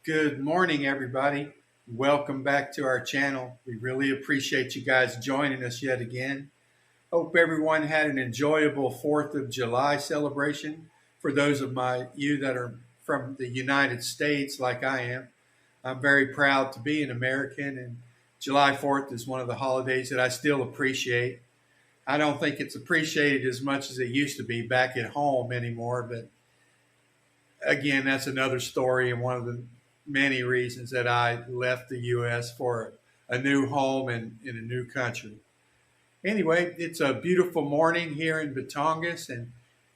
Good morning, everybody. Welcome back to our channel. We really appreciate you guys joining us yet again. Hope everyone had an enjoyable 4th of July celebration. For those of you that are from the United States, like I am, I'm very proud to be an American, and July 4th is one of the holidays that I still appreciate. I don't think it's appreciated as much as it used to be back at home anymore, but again, that's another story and one of the many reasons that I left the U.S. for a new home and in a new country. Anyway, it's a beautiful morning here in Batangas, and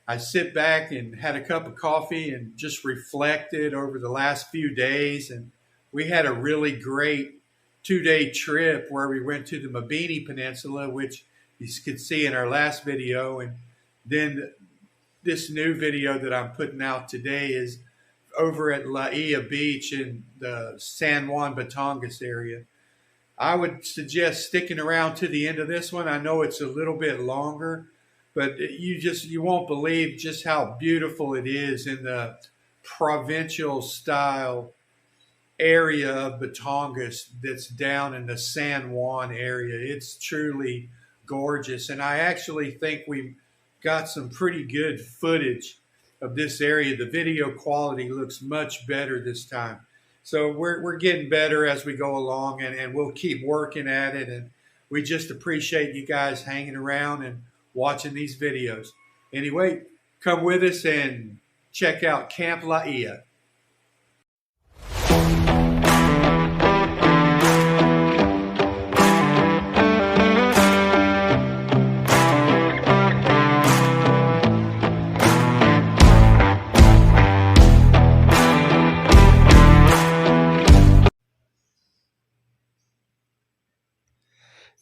I sit back and had a cup of coffee and just reflected over the last few days. And we had a really great 2-day trip where we went to the Mabini Peninsula, which you could see in our last video. And then this new video that I'm putting out today is over at Laia Beach in the San Juan, Batangas area. I would suggest sticking around to the end of this one. I know it's a little bit longer, but you won't believe just how beautiful it is in the provincial style area of Batangas that's down in the San Juan area. It's truly gorgeous, and I actually think we got some pretty good footage of this area. The video quality looks much better this time. So we're getting better as we go along, and we'll keep working at it. And we just appreciate you guys hanging around and watching these videos. Anyway, come with us and check out Camp Laiya.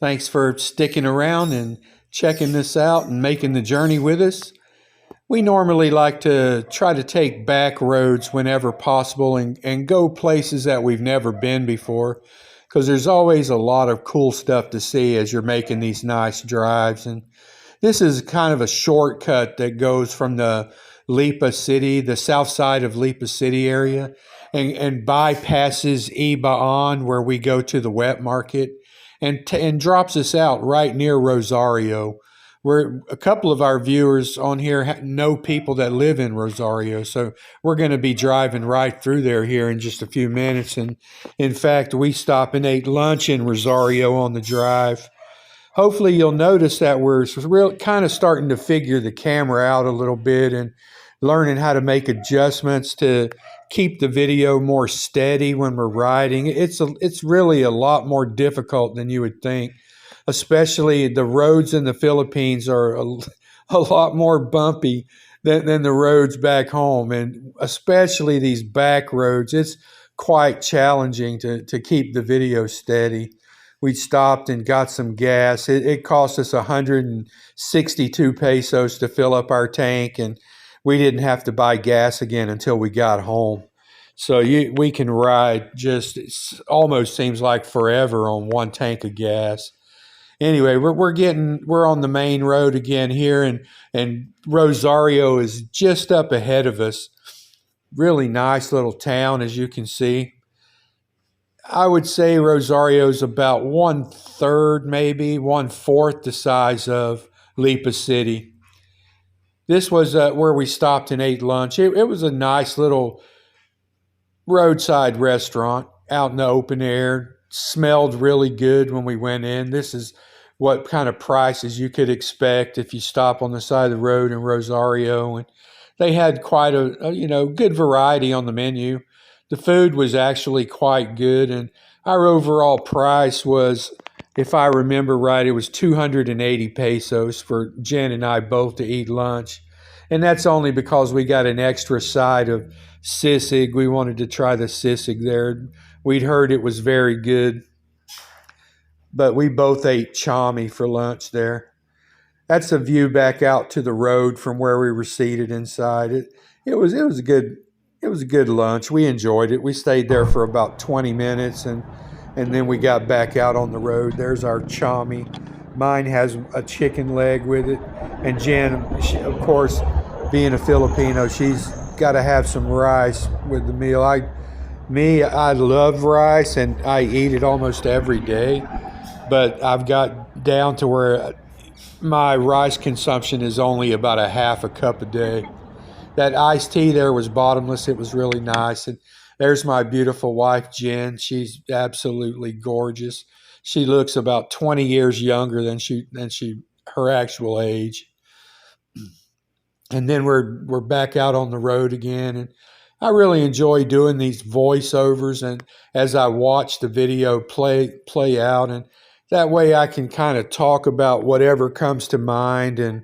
Thanks for sticking around and checking this out and making the journey with us. We normally like to try to take back roads whenever possible and go places that we've never been before, because there's always a lot of cool stuff to see as you're making these nice drives. And this is kind of a shortcut that goes from the Lipa City, the south side of Lipa City area, and bypasses Ibaan, where we go to the wet market, and drops us out right near Rosario. Where a couple of our viewers on here know people that live in Rosario, so we're going to be driving right through there here in just a few minutes. And in fact, we stopped and ate lunch in Rosario on the drive. Hopefully you'll notice that we're kind of starting to figure the camera out a little bit and learning how to make adjustments to keep the video more steady when we're riding. It's really a lot more difficult than you would think, especially the roads in the Philippines are a lot more bumpy than the roads back home, and especially these back roads. It's quite challenging to keep the video steady. We stopped and got some gas. It cost us 162 pesos to fill up our tank, and we didn't have to buy gas again until we got home. So we can ride just, it almost seems like forever on one tank of gas. Anyway, we're on the main road again here, and Rosario is just up ahead of us. Really nice little town, as you can see. I would say Rosario's about 1/3, maybe 1/4 the size of Lipa City. This was where we stopped and ate lunch. It was a nice little roadside restaurant out in the open air. Smelled really good when we went in. This is what kind of prices you could expect if you stop on the side of the road in Rosario. And they had quite a good variety on the menu. The food was actually quite good, and our overall price was, if I remember right, it was 280 pesos for Jen and I both to eat lunch. And that's only because we got an extra side of sisig. We wanted to try the sisig there. We'd heard it was very good. But we both ate chami for lunch there. That's a view back out to the road from where we were seated inside. It was a good lunch. We enjoyed it. We stayed there for about 20 minutes and then we got back out on the road. There's our chami. Mine has a chicken leg with it. And Jen, of course, being a Filipino, she's got to have some rice with the meal. Me, I love rice and I eat it almost every day, but I've got down to where my rice consumption is only about a half a cup a day. That iced tea there was bottomless. It was really nice. And there's my beautiful wife, Jen. She's absolutely gorgeous. She looks about 20 years younger than her actual age. And then we're back out on the road again, and I really enjoy doing these voiceovers and as I watch the video play out, and that way I can kind of talk about whatever comes to mind and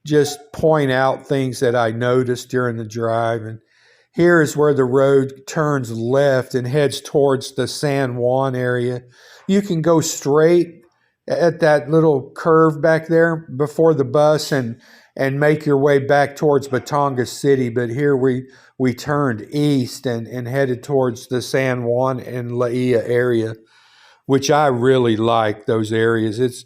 just point out things that I noticed during the drive. And here is where the road turns left and heads towards the San Juan area. You can go straight at that little curve back there before the bus and make your way back towards Batangas City. But here we turned east and headed towards the San Juan and Laia area, which I really like those areas.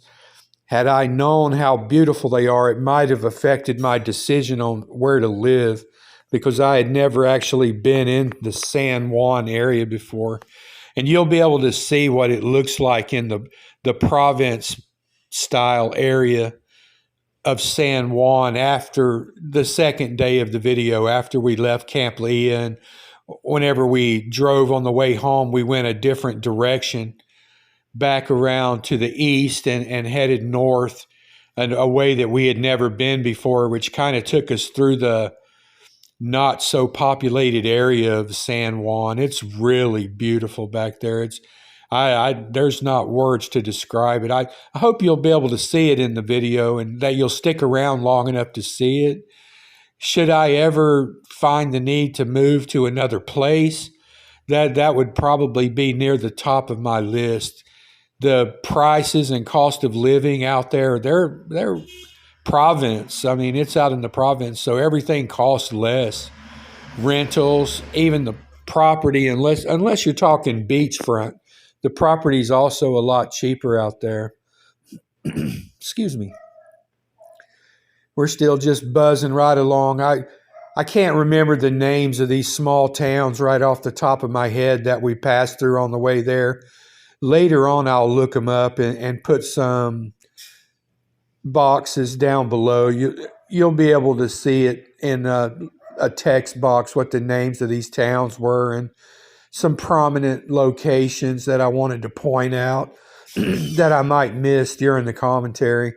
Had I known how beautiful they are, it might have affected my decision on where to live because I had never actually been in the San Juan area before. And you'll be able to see what it looks like in the province style area of San Juan after the second day of the video, after we left Camp Laiya. And whenever we drove on the way home, we went a different direction back around to the east and headed north and a way that we had never been before, which kind of took us through the not so populated area of San Juan. It's really beautiful back there. There's not words to describe it. I hope you'll be able to see it in the video and that you'll stick around long enough to see it. Should I ever find the need to move to another place, that would probably be near the top of my list. The prices and cost of living out there, they're province. I mean, it's out in the province, so everything costs less. Rentals, even the property, unless you're talking beachfront, the property is also a lot cheaper out there. Excuse me. We're still just buzzing right along. I can't remember the names of these small towns right off the top of my head that we passed through on the way there. Later on, I'll look them up and put some boxes down below. You'll be able to see it in a text box what the names of these towns were and some prominent locations that I wanted to point out that I might miss during the commentary.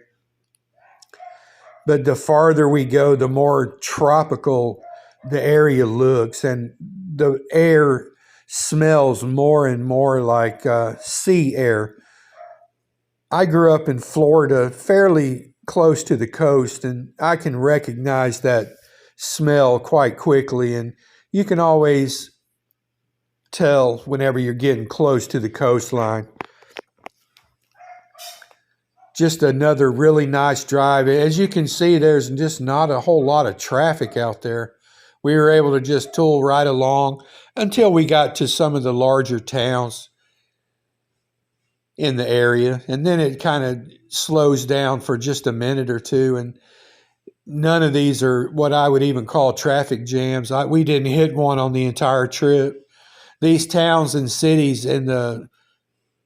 But the farther we go, the more tropical the area looks, and the air smells more and more like sea air. I grew up in Florida, fairly close to the coast, and I can recognize that smell quite quickly. And you can always tell whenever you're getting close to the coastline. Just another really nice drive. As you can see, there's just not a whole lot of traffic out there. We were able to just tool right along until we got to some of the larger towns in the area. And then it kind of slows down for just a minute or two. And none of these are what I would even call traffic jams. We didn't hit one on the entire trip. These towns and cities in the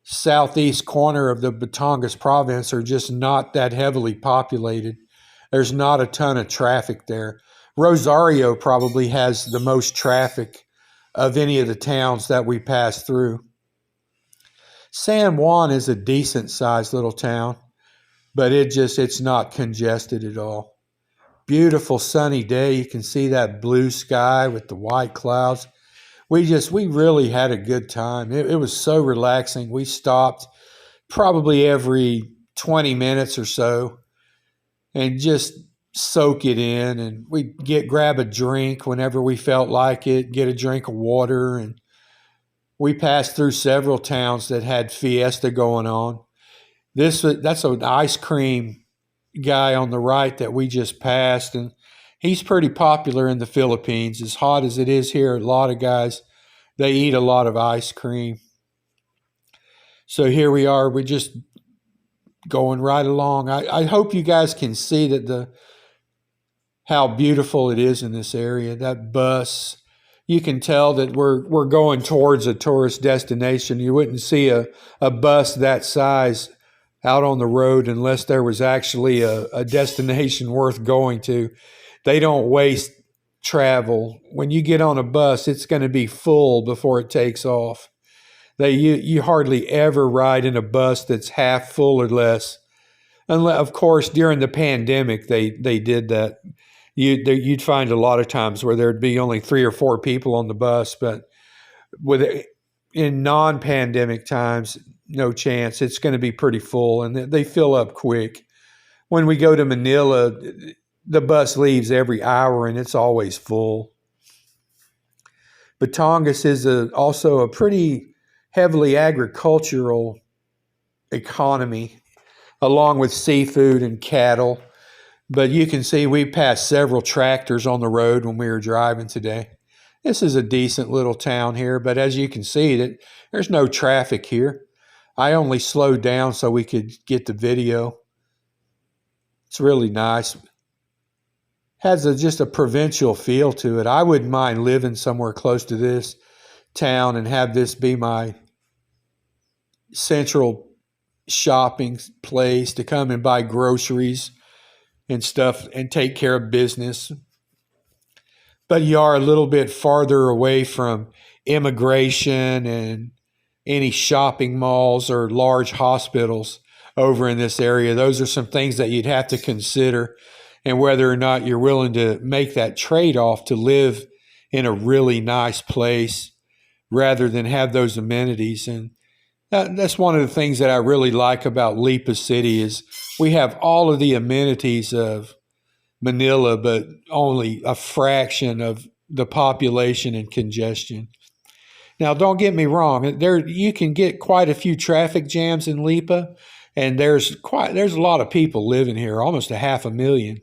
southeast corner of the Batangas province are just not that heavily populated. There's not a ton of traffic there. Rosario probably has the most traffic of any of the towns that we passed through. San Juan is a decent sized little town, but it's not congested at all. Beautiful sunny day. You can see that blue sky with the white clouds. We really had a good time. It was so relaxing. We stopped probably every 20 minutes or so and just soak it in. And we'd grab a drink whenever we felt like it, get a drink of water. And we passed through several towns that had fiesta going on. That's an ice cream guy on the right that we just passed, and he's pretty popular in the Philippines. As hot as it is here, a lot of guys, they eat a lot of ice cream. So here we are. We're just going right along. I hope you guys can see how beautiful it is in this area. That bus you can tell that we're going towards a tourist destination. You wouldn't see a bus that size out on the road unless there was actually a destination worth going to. They don't waste travel. When you get on a bus, it's going to be full before it takes off. You hardly ever ride in a bus that's half full or less. Unless, of course, during the pandemic, they did that. You'd find a lot of times where there'd be only 3 or 4 people on the bus, but in non-pandemic times, no chance. It's going to be pretty full, and they fill up quick. When we go to Manila, the bus leaves every hour, and it's always full. Batangas is also a pretty heavily agricultural economy, along with seafood and cattle. But you can see we passed several tractors on the road when we were driving today. This is a decent little town here, but as you can see, there's no traffic here. I only slowed down so we could get the video. It's really nice. Has just a provincial feel to it. I wouldn't mind living somewhere close to this town and have this be my central shopping place to come and buy groceries and stuff and take care of business. But you are a little bit farther away from immigration and any shopping malls or large hospitals over in this area. Those are some things that you'd have to consider, and whether or not you're willing to make that trade-off to live in a really nice place rather than have those amenities. And that's one of the things that I really like about Lipa City is we have all of the amenities of Manila, but only a fraction of the population and congestion. Now, don't get me wrong. You can get quite a few traffic jams in Lipa, and there's a lot of people living here, almost 500,000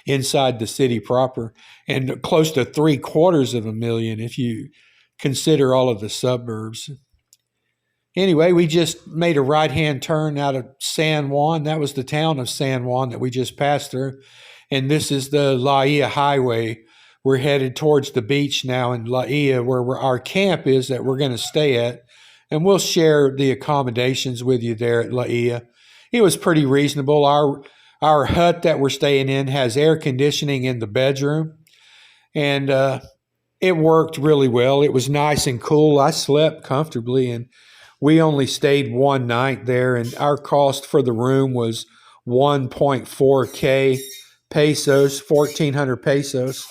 inside the city proper, and close to 750,000 if you consider all of the suburbs. Anyway, we just made a right-hand turn out of San Juan. That was the town of San Juan that we just passed through. And this is the Laia highway. We're headed towards the beach now in Laia, where our camp is that we're going to stay at. And we'll share the accommodations with you there at Laia. It was pretty reasonable. Our hut that we're staying in has air conditioning in the bedroom. And it worked really well. It was nice and cool. I slept comfortably, and we only stayed one night there, and our cost for the room was 1.4K pesos, 1,400 pesos,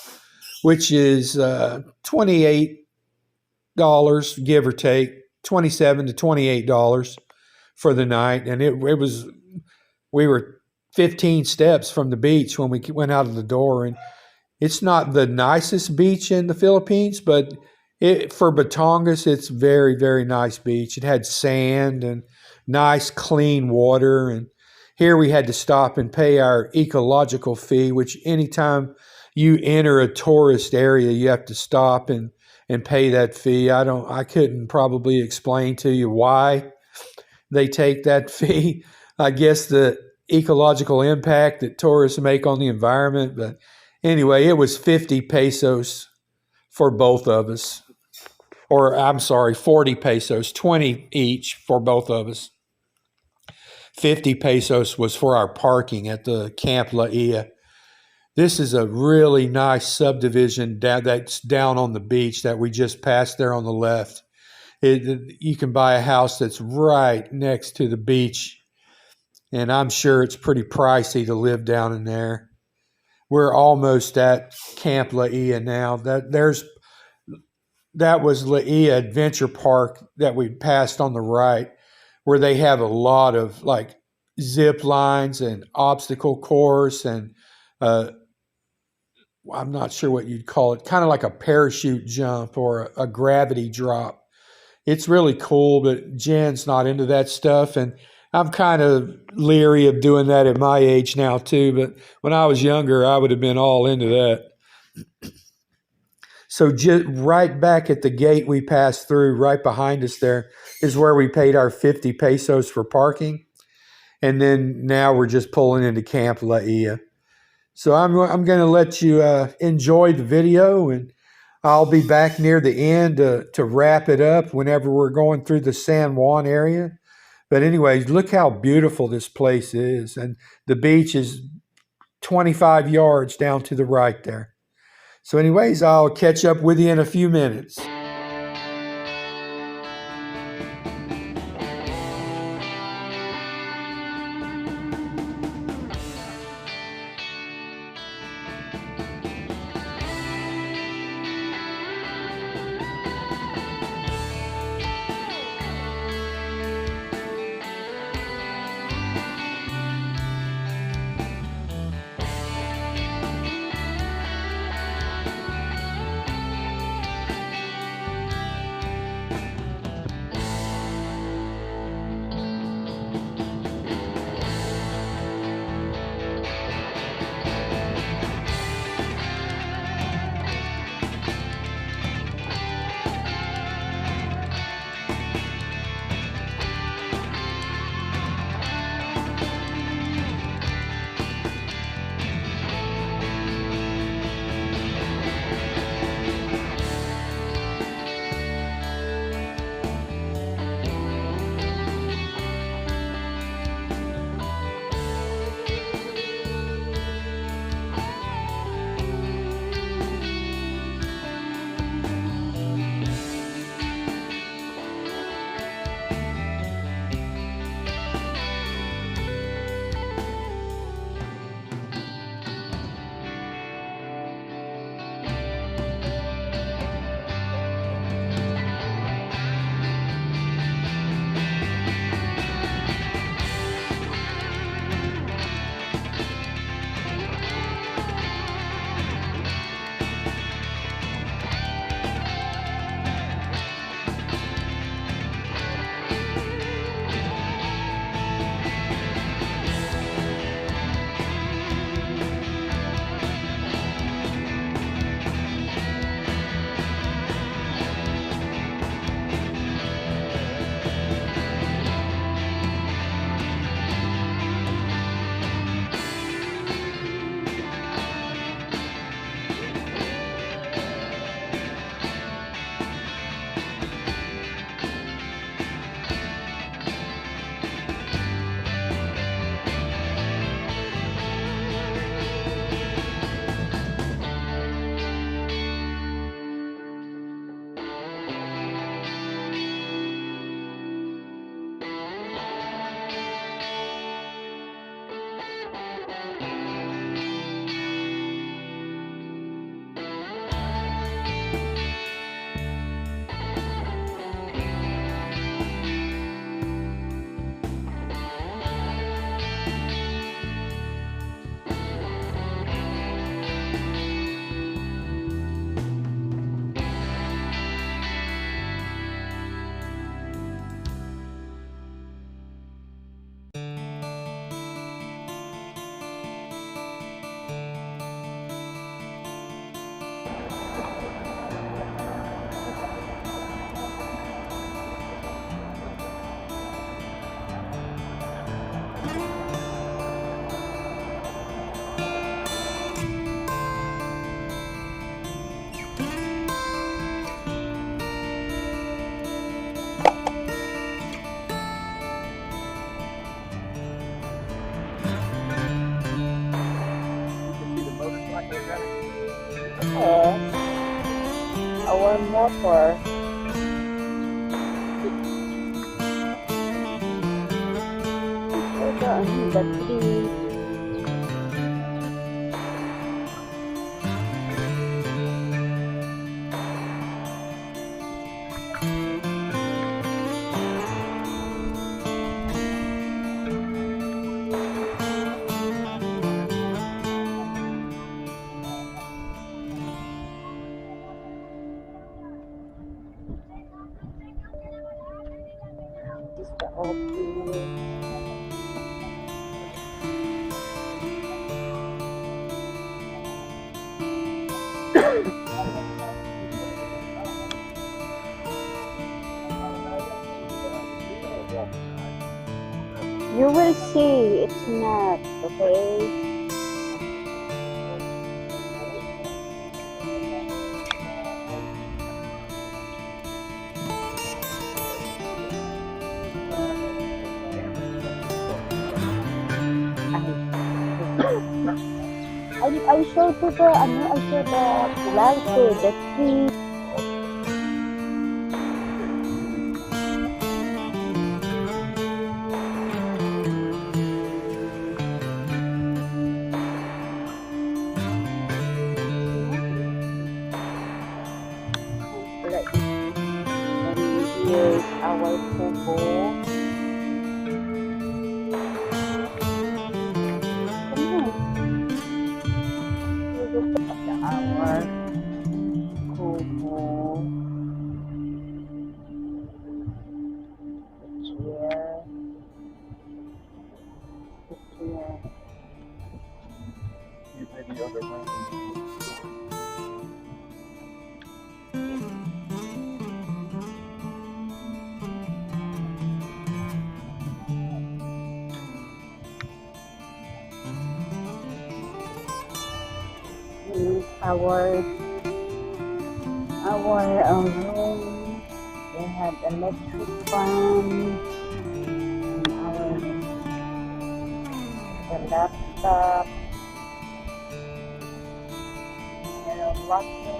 which is $28, give or take, $27 to $28 for the night. And we were 15 steps from the beach when we went out of the door. And it's not the nicest beach in the Philippines, but for Batangas, it's very, very nice beach. It had sand and nice, clean water. And here we had to stop and pay our ecological fee, which anytime you enter a tourist area, you have to stop and pay that fee. I couldn't probably explain to you why they take that fee. I guess the ecological impact that tourists make on the environment. But anyway, it was 50 pesos for both of us. Or I'm sorry, 40 pesos, 20 each for both of us. 50 pesos was for our parking at the Camp Laiya. This is a really nice subdivision that's down on the beach that we just passed there on the left. You can buy a house that's right next to the beach, and I'm sure it's pretty pricey to live down in there. We're almost at Camp Laiya now. That was Laia Adventure Park that we passed on the right, where they have a lot of like zip lines and obstacle course and I'm not sure what you'd call it, kind of like a parachute jump or a gravity drop. It's really cool, but Jen's not into that stuff, and I'm kind of leery of doing that at my age now too, but when I was younger, I would have been all into that. So just right back at the gate we passed through, right behind us there, is where we paid our 50 pesos for parking. And then now we're just pulling into Camp Laiya. So I'm going to let you enjoy the video, and I'll be back near the end to wrap it up whenever we're going through the San Juan area. But anyways, look how beautiful this place is. And the beach is 25 yards down to the right there. So anyways, I'll catch up with you in a few minutes. Our motor. The tree. This is the old You will see, it's not, okay? I saw to the, I saw the light, the tree. Like, and here's our kubo. Come on, we look at our kubo, the chair, the chair. Here's our room. They have electric fan and the laptop and water.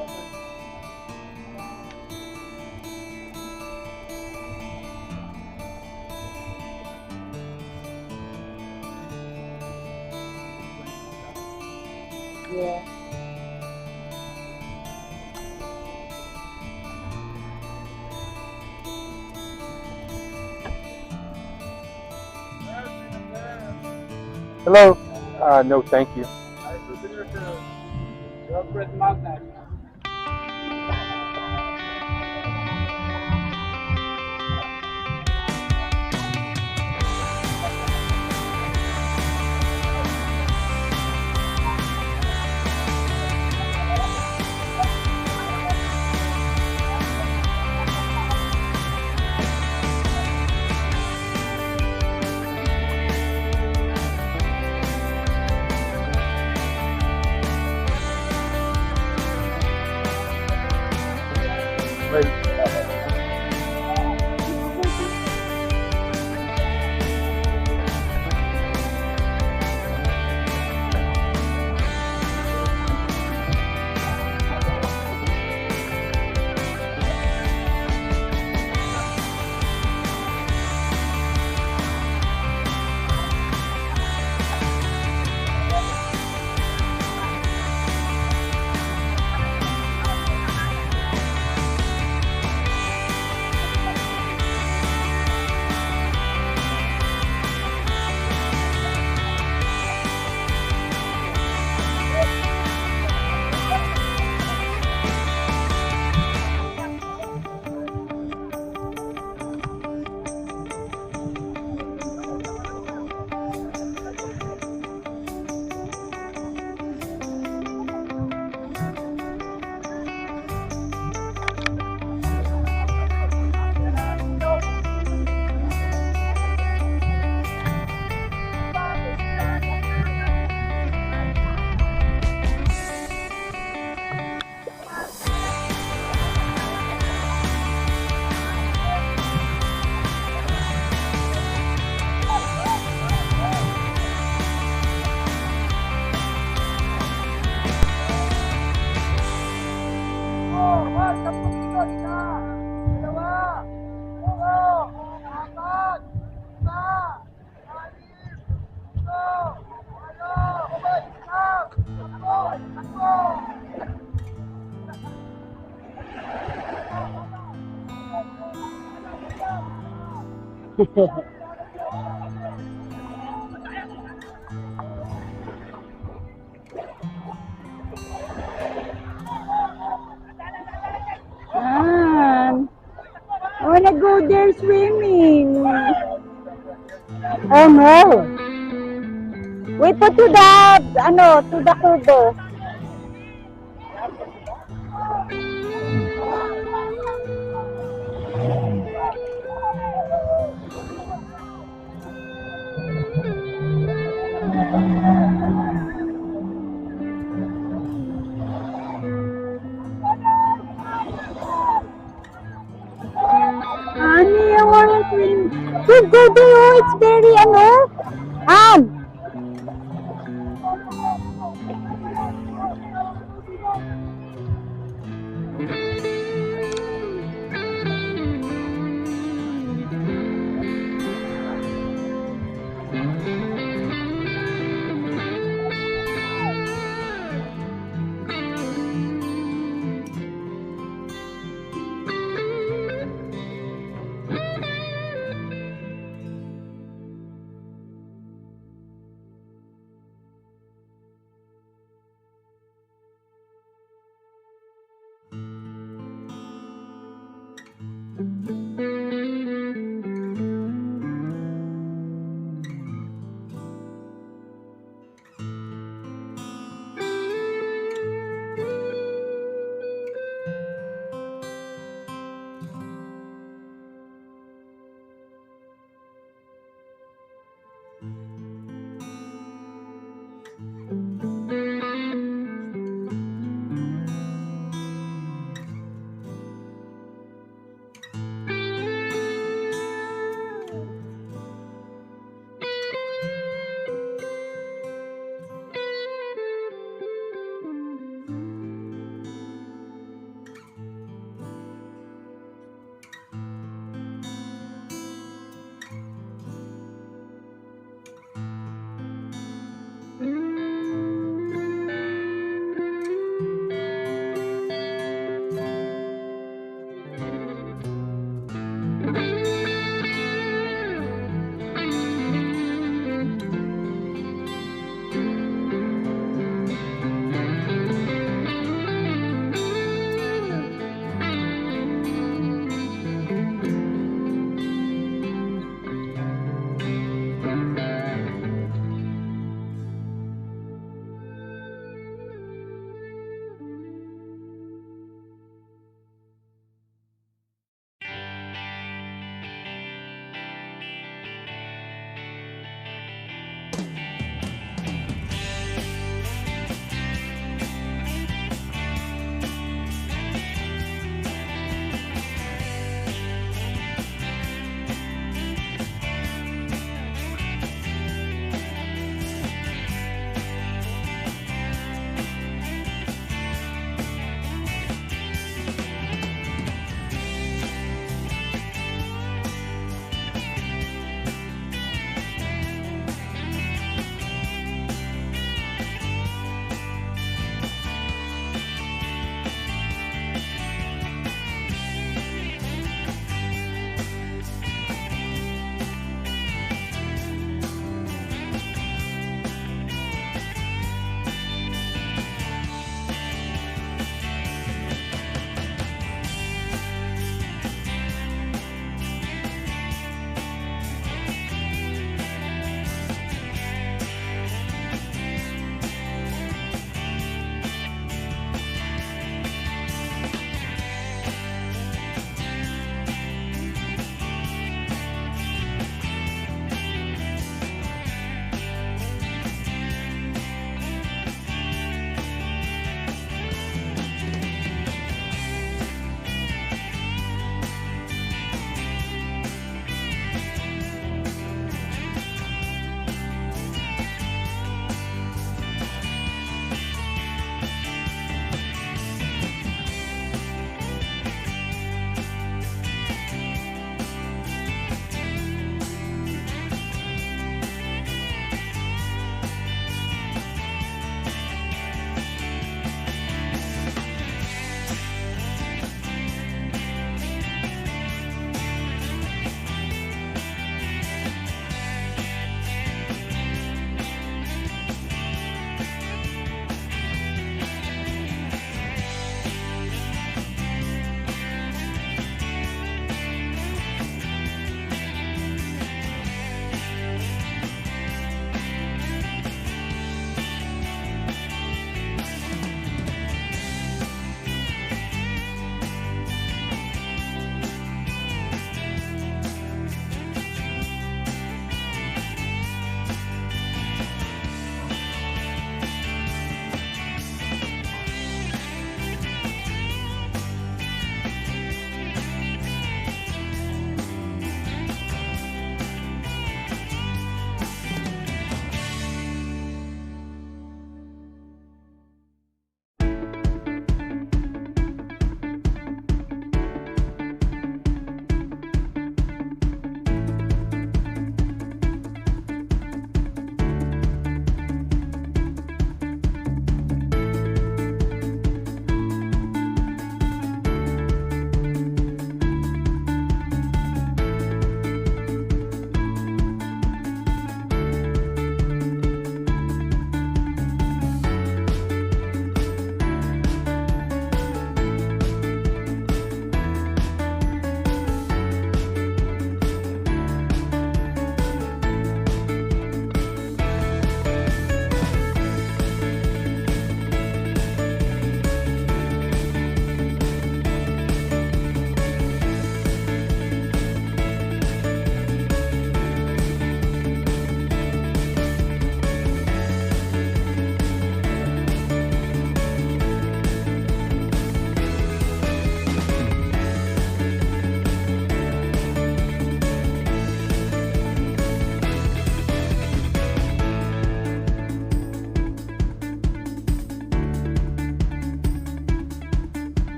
Yeah. Hello. No, thank you. Right. Man, I wanna go there swimming. Oh no. Wait po to the kubo. Honey, I wanna swim. Please go there, oh, it's very,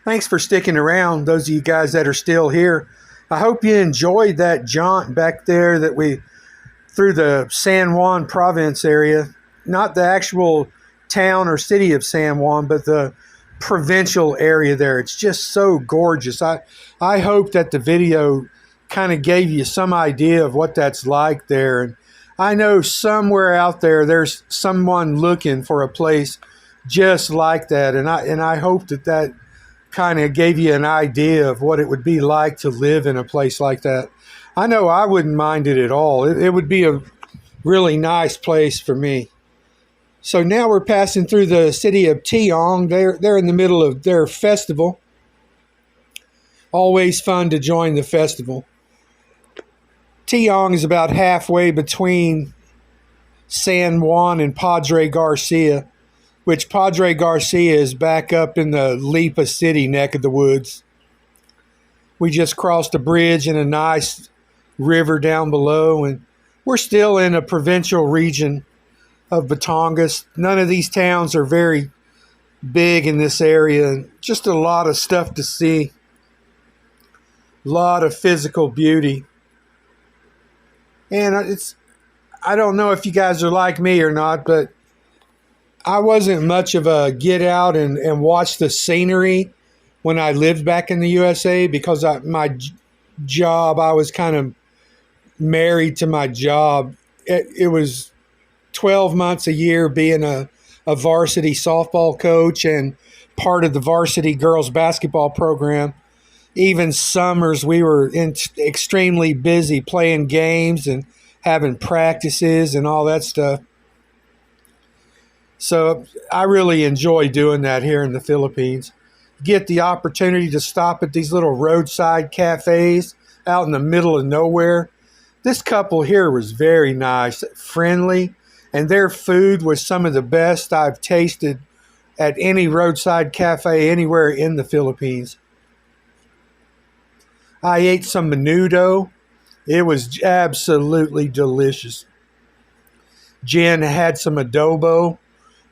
Thanks for sticking around, those of you guys that are still here. I hope you enjoyed that jaunt back there that we through the San Juan province area. Not the actual town or city of San Juan, but the provincial area there. It's just so gorgeous. I hope that the video kind of gave you some idea of what that's like there. And I know somewhere out there, there's someone looking for a place just like that. And I hope that kind of gave you an idea of what it would be like to live in a place like that. I know I wouldn't mind it at all. It would be a really nice place for me. So now we're passing through the city of Tiong. They're in the middle of their festival. Always fun to join the festival. Tiong is about halfway between San Juan and Padre Garcia, which Padre Garcia is back up in the Lipa City neck of the woods. We just crossed a bridge and a nice river down below, and we're still in a provincial region of Batangas. None of these towns are very big in this area, and just a lot of stuff to see. A lot of physical beauty. And I don't know if you guys are like me or not, but I wasn't much of a get out and watch the scenery when I lived back in the USA, because my job, I was kind of married to my job. It was 12 months a year being a varsity softball coach and part of the varsity girls basketball program. Even summers, we were extremely busy playing games and having practices and all that stuff. So I really enjoy doing that here in the Philippines. Get the opportunity to stop at these little roadside cafes out in the middle of nowhere. This couple here was very nice, friendly, and their food was some of the best I've tasted at any roadside cafe anywhere in the Philippines. I ate some menudo. It was absolutely delicious. Jen had some adobo,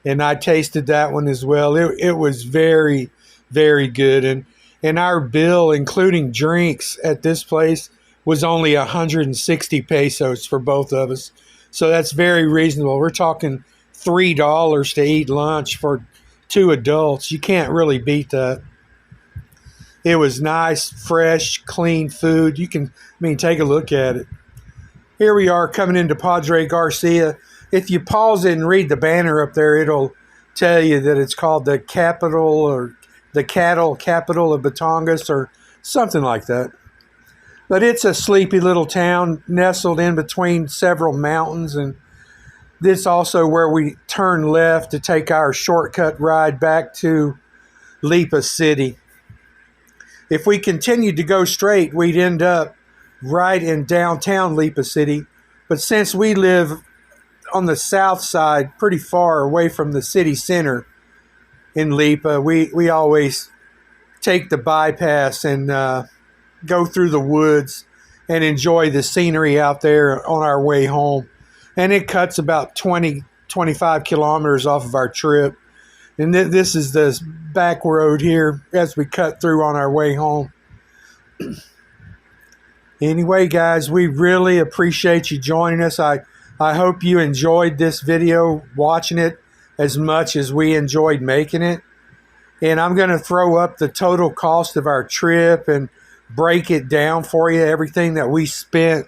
and I tasted that one as well. It was very, very good. And our bill, including drinks at this place, was only 160 pesos for both of us. So that's very reasonable. We're talking $3 to eat lunch for two adults. You can't really beat that. It was nice, fresh, clean food. Take a look at it. Here we are coming into Padre Garcia. If you pause it and read the banner up there, it'll tell you that it's called the capital or the cattle capital of Batangas or something like that. But it's a sleepy little town nestled in between several mountains, and this also where we turn left to take our shortcut ride back to Lipa City. If we continued to go straight, we'd end up right in downtown Lipa City. But since we live on the south side, pretty far away from the city center in Lipa, we always take the bypass and go through the woods and enjoy the scenery out there on our way home. And it cuts about 25 kilometers off of our trip. And this is the back road here as we cut through on our way home. Anyway, guys, we really appreciate you joining us. I hope you enjoyed this video, watching it as much as we enjoyed making it. And I'm going to throw up the total cost of our trip and break it down for you, everything that we spent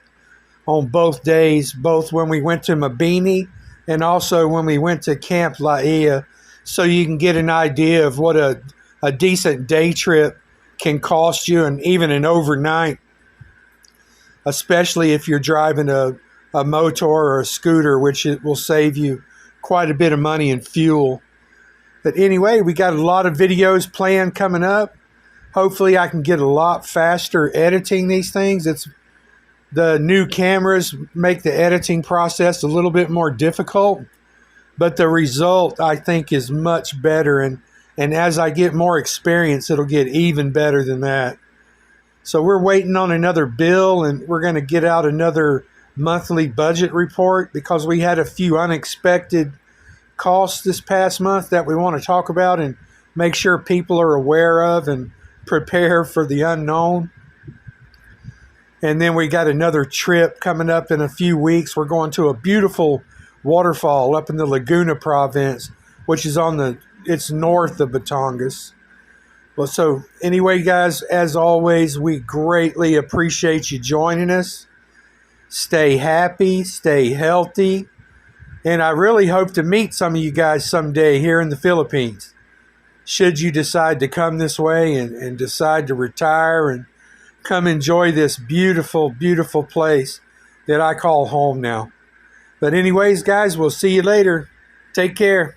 on both days, both when we went to Mabini and also when we went to Camp Laiya, so you can get an idea of what a decent day trip can cost you, and even an overnight, especially if you're driving a motor or a scooter, which it will save you quite a bit of money in fuel. But anyway, we got a lot of videos planned coming up. Hopefully I can get a lot faster editing these things. The new cameras make the editing process a little bit more difficult, but the result, I think, is much better. And as I get more experience, it'll get even better than that. So we're waiting on another bill, and we're going to get out another monthly budget report because we had a few unexpected costs this past month that we want to talk about. And make sure people are aware of and prepare for the unknown. And then we got another trip coming up in a few weeks. We're going to a beautiful waterfall up in the Laguna province, which is it's north of Batangas. Well, so anyway, guys, as always, we greatly appreciate you joining us. Stay happy, stay healthy, and I really hope to meet some of you guys someday here in the Philippines. Should you decide to come this way and decide to retire and come enjoy this beautiful, beautiful place that I call home now. But anyways, guys, we'll see you later. Take care.